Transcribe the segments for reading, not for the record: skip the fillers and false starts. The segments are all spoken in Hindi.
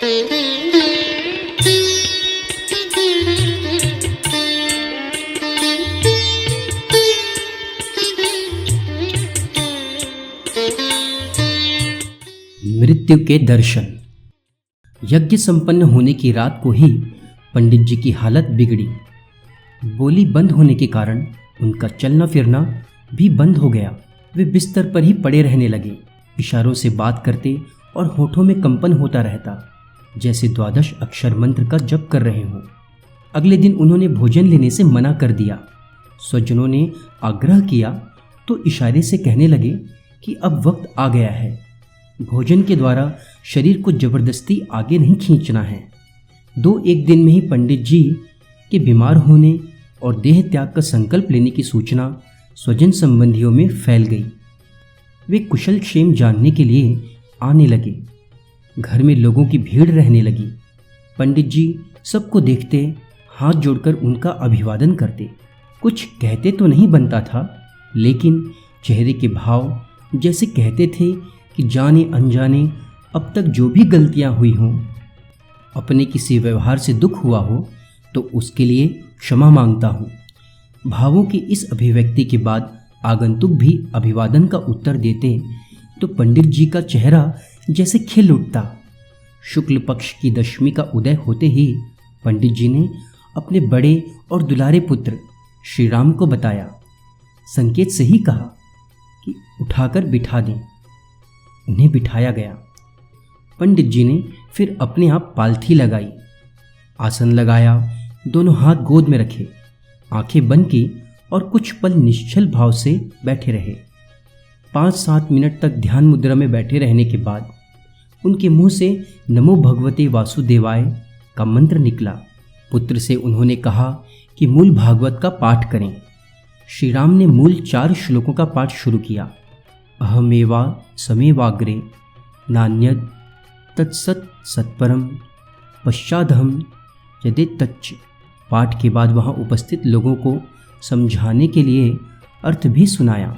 मृत्यु के दर्शन। यज्ञ संपन्न होने की रात को ही पंडित जी की हालत बिगड़ी। बोली बंद होने के कारण उनका चलना फिरना भी बंद हो गया। वे बिस्तर पर ही पड़े रहने लगे, इशारों से बात करते और होठों में कंपन होता रहता, जैसे 12 अक्षर मंत्र का जप कर रहे हों। अगले दिन उन्होंने भोजन लेने से मना कर दिया। स्वजनों ने आग्रह किया तो इशारे से कहने लगे कि अब वक्त आ गया है, भोजन के द्वारा शरीर को जबरदस्ती आगे नहीं खींचना है। 2-1 दिन में ही पंडित जी के बीमार होने और देह त्याग का संकल्प लेने की सूचना स्वजन संबंधियों में फैल गई। वे कुशल क्षेम जानने के लिए आने लगे। घर में लोगों की भीड़ रहने लगी। पंडित जी सबको देखते, हाथ जोड़कर उनका अभिवादन करते। कुछ कहते तो नहीं बनता था, लेकिन चेहरे के भाव जैसे कहते थे कि जाने अनजाने अब तक जो भी गलतियां हुई हों, अपने किसी व्यवहार से दुख हुआ हो तो उसके लिए क्षमा मांगता हूँ। भावों की इस अभिव्यक्ति के बाद आगंतुक भी अभिवादन का उत्तर देते तो पंडित जी का चेहरा जैसे खिल उठता। शुक्ल पक्ष की दशमी का उदय होते ही पंडित जी ने अपने बड़े और दुलारे पुत्र श्री राम को बताया। संकेत से ही कहा कि उठाकर बिठा दें। उन्हें बिठाया गया। पंडित जी ने फिर अपने आप पालथी लगाई, आसन लगाया, दोनों हाथ गोद में रखे, आंखें बंद की और कुछ पल निश्चल भाव से बैठे रहे। 5-7 मिनट तक ध्यान मुद्रा में बैठे रहने के बाद उनके मुंह से नमो भगवते वासुदेवाय का मंत्र निकला। पुत्र से उन्होंने कहा कि मूल भागवत का पाठ करें। श्री राम ने मूल 4 श्लोकों का पाठ शुरू किया। अहमेवा समेवाग्रे नान्यद तत्सत सत्परम पश्चादहम यदेतच्च। पाठ के बाद वहाँ उपस्थित लोगों को समझाने के लिए अर्थ भी सुनाया।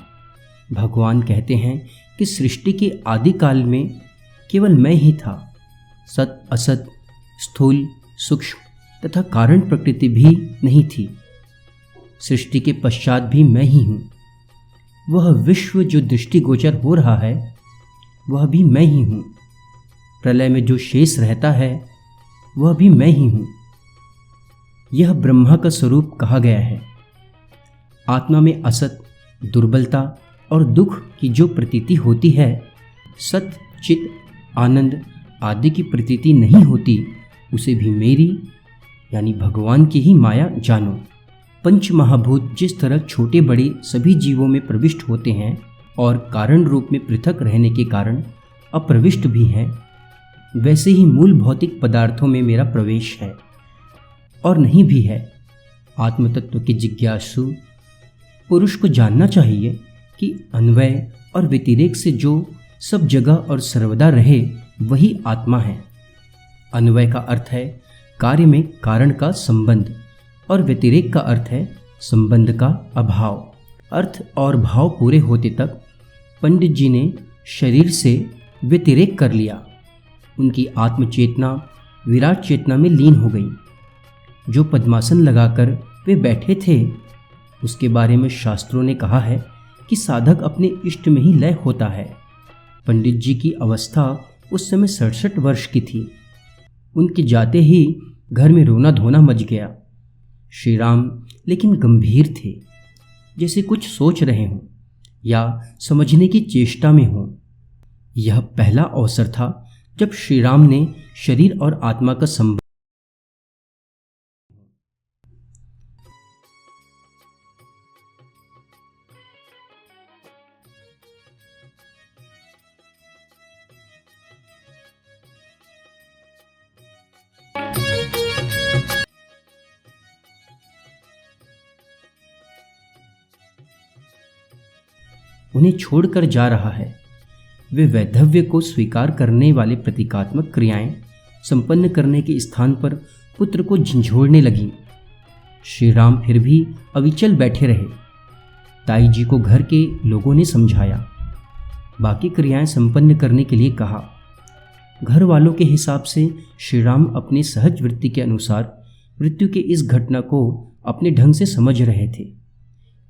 भगवान कहते हैं कि सृष्टि के आदि काल में केवल मैं ही था। सत असत, स्थूल सूक्ष्म तथा कारण प्रकृति भी नहीं थी। सृष्टि के पश्चात भी मैं ही हूँ। वह विश्व जो दृष्टिगोचर हो रहा है वह भी मैं ही हूँ। प्रलय में जो शेष रहता है वह भी मैं ही हूँ। यह ब्रह्मा का स्वरूप कहा गया है। आत्मा में असत, दुर्बलता और दुख की जो प्रतीति होती है, सत, चित, आनंद आदि की प्रतीति नहीं होती, उसे भी मेरी यानी भगवान की ही माया जानो। पंच महाभूत जिस तरह छोटे बड़े सभी जीवों में प्रविष्ट होते हैं और कारण रूप में पृथक रहने के कारण अप्रविष्ट भी हैं, वैसे ही मूल भौतिक पदार्थों में मेरा प्रवेश है और नहीं भी है। आत्मतत्व के जिज्ञासु पुरुष को जानना चाहिए कि अन्वय और व्यतिरेक से जो सब जगह और सर्वदा रहे वही आत्मा है। अन्वय का अर्थ है कार्य में कारण का संबंध और व्यतिरेक का अर्थ है संबंध का अभाव। अर्थ और भाव पूरे होते तक पंडित जी ने शरीर से व्यतिरेक कर लिया। उनकी आत्मचेतना विराट चेतना में लीन हो गई। जो पद्मासन लगाकर वे बैठे थे उसके बारे में शास्त्रों ने कहा है कि साधक अपने इष्ट में ही लय होता है। पंडित जी की अवस्था उस समय 67 वर्ष की थी। उनके जाते ही घर में रोना धोना मच गया। श्री राम लेकिन गंभीर थे, जैसे कुछ सोच रहे हों या समझने की चेष्टा में हों। यह पहला अवसर था जब श्री राम ने शरीर और आत्मा का संबंध उन्हें छोड़कर जा रहा है। वे वैधव्य को स्वीकार करने वाले प्रतीकात्मक क्रियाएं संपन्न करने के स्थान पर पुत्र को झंझोड़ने लगी। श्री राम फिर भी अविचल बैठे रहे। ताई जी को घर के लोगों ने समझाया, बाकी क्रियाएं संपन्न करने के लिए कहा। घर वालों के हिसाब से श्री राम अपनी सहज वृत्ति के अनुसार मृत्यु के इस घटना को अपने ढंग से समझ रहे थे।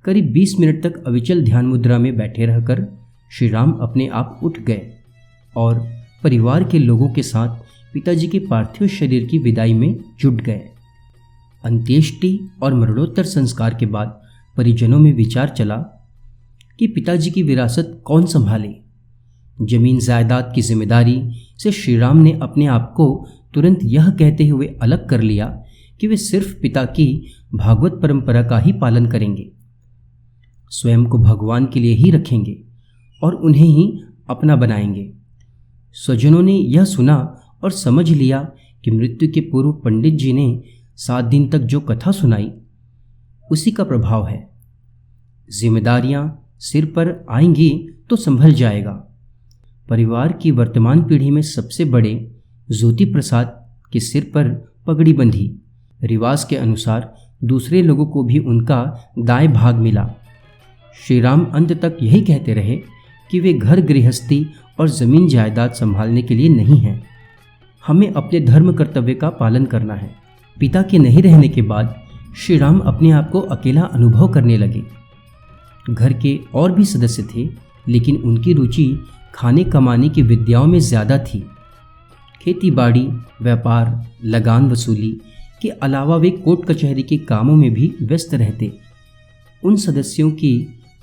करीब 20 मिनट तक अविचल ध्यान मुद्रा में बैठे रहकर श्री राम अपने आप उठ गए और परिवार के लोगों के साथ पिताजी के पार्थिव शरीर की विदाई में जुट गए। अंत्येष्टि और मरणोत्तर संस्कार के बाद परिजनों में विचार चला कि पिताजी की विरासत कौन संभाले। जमीन जायदाद की जिम्मेदारी से श्री राम ने अपने आप को तुरंत यह कहते हुए अलग कर लिया कि वे सिर्फ पिता की भागवत परंपरा का ही पालन करेंगे, स्वयं को भगवान के लिए ही रखेंगे और उन्हें ही अपना बनाएंगे। स्वजनों ने यह सुना और समझ लिया कि मृत्यु के पूर्व पंडित जी ने 7 दिन तक जो कथा सुनाई उसी का प्रभाव है। जिम्मेदारियां सिर पर आएंगी तो संभल जाएगा। परिवार की वर्तमान पीढ़ी में सबसे बड़े ज्योति प्रसाद के सिर पर पगड़ी बंधी। रिवाज के अनुसार दूसरे लोगों को भी उनका दाएं भाग मिला। श्री राम अंत तक यही कहते रहे कि वे घर गृहस्थी और जमीन जायदाद संभालने के लिए नहीं हैं। हमें अपने धर्म कर्तव्य का पालन करना है। पिता के नहीं रहने के बाद श्री राम अपने आप को अकेला अनुभव करने लगे। घर के और भी सदस्य थे, लेकिन उनकी रुचि खाने कमाने की विद्याओं में ज़्यादा थी। खेती बाड़ी, व्यापार, लगान वसूली के अलावा वे कोर्ट कचहरी के कामों में भी व्यस्त रहते। उन सदस्यों की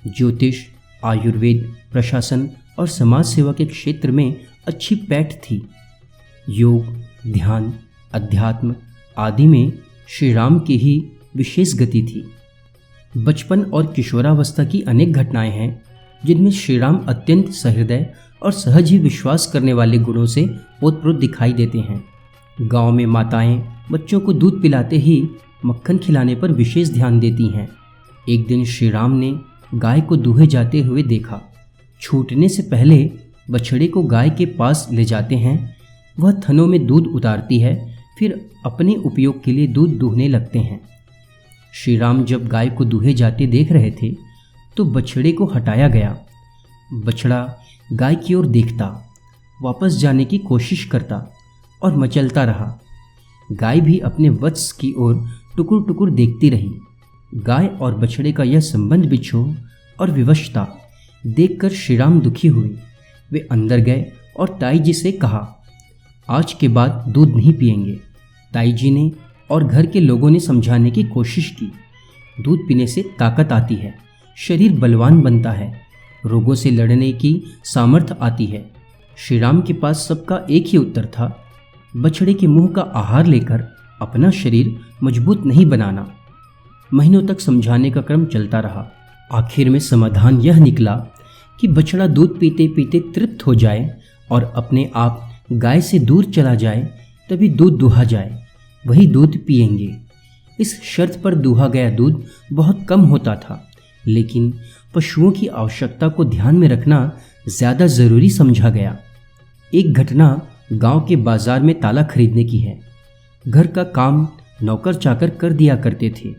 ज्योतिष, आयुर्वेद, प्रशासन और समाज सेवा के क्षेत्र में अच्छी पैठ थी। योग, ध्यान, अध्यात्म आदि में श्री राम की ही विशेष गति थी। बचपन और किशोरावस्था की अनेक घटनाएं हैं जिनमें श्री राम अत्यंत सहृदय और सहज ही विश्वास करने वाले गुणों से ओतप्रोत दिखाई देते हैं। गांव में माताएं बच्चों को दूध पिलाते ही मक्खन खिलाने पर विशेष ध्यान देती हैं। एक दिन श्री राम ने गाय को दूहे जाते हुए देखा। छूटने से पहले बछड़े को गाय के पास ले जाते हैं। वह थनों में दूध उतारती है, फिर अपने उपयोग के लिए दूध दूहने लगते हैं। श्री राम जब गाय को दूहे जाते देख रहे थे तो बछड़े को हटाया गया। बछड़ा गाय की ओर देखता, वापस जाने की कोशिश करता और मचलता रहा। गाय भी अपने वत्स की ओर टुकुर टुकुर देखती रही। गाय और बछड़े का यह संबंध बिछोह और विवशता देखकर श्री राम दुखी हुए। वे अंदर गए और ताई जी से कहा, आज के बाद दूध नहीं पिएंगे। ताई जी ने और घर के लोगों ने समझाने की कोशिश की। दूध पीने से ताकत आती है, शरीर बलवान बनता है, रोगों से लड़ने की सामर्थ्य आती है। श्री राम के पास सबका एक ही उत्तर था, बछड़े के मुंह का आहार लेकर अपना शरीर मजबूत नहीं बनाना। महीनों तक समझाने का क्रम चलता रहा। आखिर में समाधान यह निकला कि बछड़ा दूध पीते पीते तृप्त हो जाए और अपने आप गाय से दूर चला जाए, तभी दूध दुहा जाए, वही दूध पिएंगे। इस शर्त पर दुहा गया दूध बहुत कम होता था, लेकिन पशुओं की आवश्यकता को ध्यान में रखना ज़्यादा ज़रूरी समझा गया। एक घटना गांव के बाजार में ताला खरीदने की है। घर का काम नौकर चाकर कर दिया करते थे,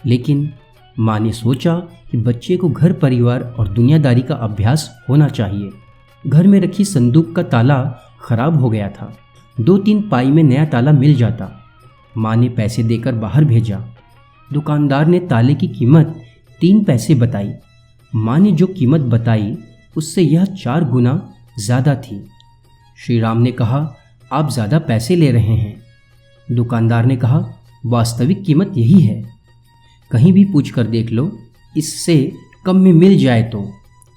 लेकिन माँ ने सोचा कि बच्चे को घर परिवार और दुनियादारी का अभ्यास होना चाहिए। घर में रखी संदूक का ताला खराब हो गया था। 2-3 पाई में नया ताला मिल जाता। माँ ने पैसे देकर बाहर भेजा। दुकानदार ने ताले की कीमत 3 पैसे बताई। माँ ने जो कीमत बताई उससे यह 4 गुना ज़्यादा थी। श्री राम ने कहा, आप ज़्यादा पैसे ले रहे हैं। दुकानदार ने कहा, वास्तविक कीमत यही है, कहीं भी पूछ कर देख लो, इससे कम में मिल जाए तो।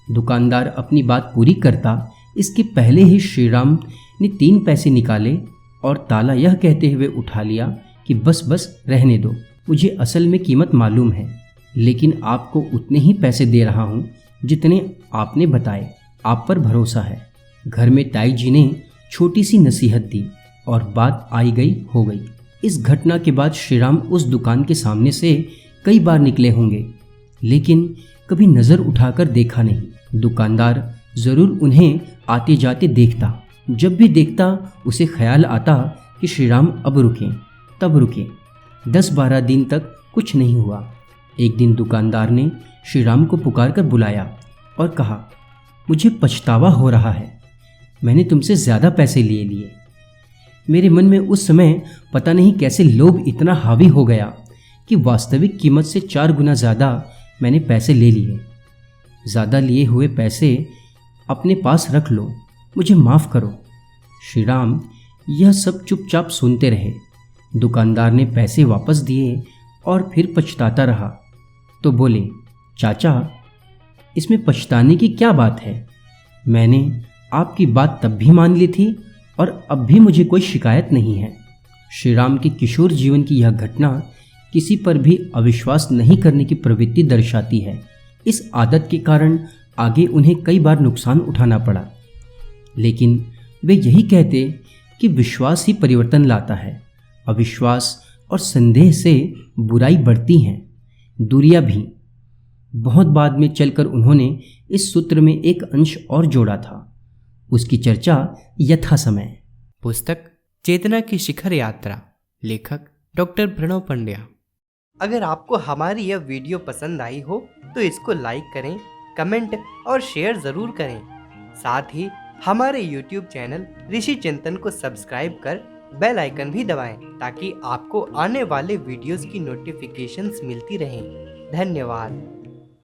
दुकानदार अपनी बात पूरी करता इसके पहले ही श्री राम ने 3 पैसे निकाले और ताला यह कहते हुए उठा लिया कि बस बस रहने दो, मुझे असल में कीमत मालूम है, लेकिन आपको उतने ही पैसे दे रहा हूँ जितने आपने बताए, आप पर भरोसा है। घर में ताई जी ने छोटी सी नसीहत दी और बात आई गई हो गई। इस घटना के बाद श्री राम उस दुकान के सामने से कई बार निकले होंगे, लेकिन कभी नज़र उठाकर देखा नहीं। दुकानदार ज़रूर उन्हें आते जाते देखता। जब भी देखता उसे ख्याल आता कि श्री राम अब रुकें, तब रुकें। 10-12 दिन तक कुछ नहीं हुआ। एक दिन दुकानदार ने श्री राम को पुकार कर बुलाया और कहा, मुझे पछतावा हो रहा है, मैंने तुमसे ज़्यादा पैसे ले लिए। मेरे मन में उस समय पता नहीं कैसे लोभ इतना हावी हो गया कि वास्तविक कीमत से 4 गुना ज़्यादा मैंने पैसे ले लिए। ज़्यादा लिए हुए पैसे अपने पास रख लो, मुझे माफ़ करो। श्रीराम यह सब चुपचाप सुनते रहे। दुकानदार ने पैसे वापस दिए और फिर पछताता रहा तो बोले, चाचा, इसमें पछताने की क्या बात है? मैंने आपकी बात तब भी मान ली थी और अब भी मुझे कोई शिकायत नहीं है। श्रीराम के किशोर जीवन की यह घटना किसी पर भी अविश्वास नहीं करने की प्रवृत्ति दर्शाती है। इस आदत के कारण आगे उन्हें कई बार नुकसान उठाना पड़ा, लेकिन वे यही कहते कि विश्वास ही परिवर्तन लाता है। अविश्वास और संदेह से बुराई बढ़ती हैं, दूरियां भी। बहुत बाद में चलकर उन्होंने इस सूत्र में एक अंश और जोड़ा था, उसकी चर्चा यथा समय। पुस्तक चेतना की शिखर यात्रा, लेखक डॉक्टर प्रणव पंड्या। अगर आपको हमारी यह वीडियो पसंद आई हो तो इसको लाइक करें, कमेंट और शेयर ज़रूर करें। साथ ही हमारे YouTube चैनल ऋषि चिंतन को सब्सक्राइब कर बेल आइकन भी दबाएं ताकि आपको आने वाले वीडियोस की नोटिफिकेशंस मिलती रहें। धन्यवाद।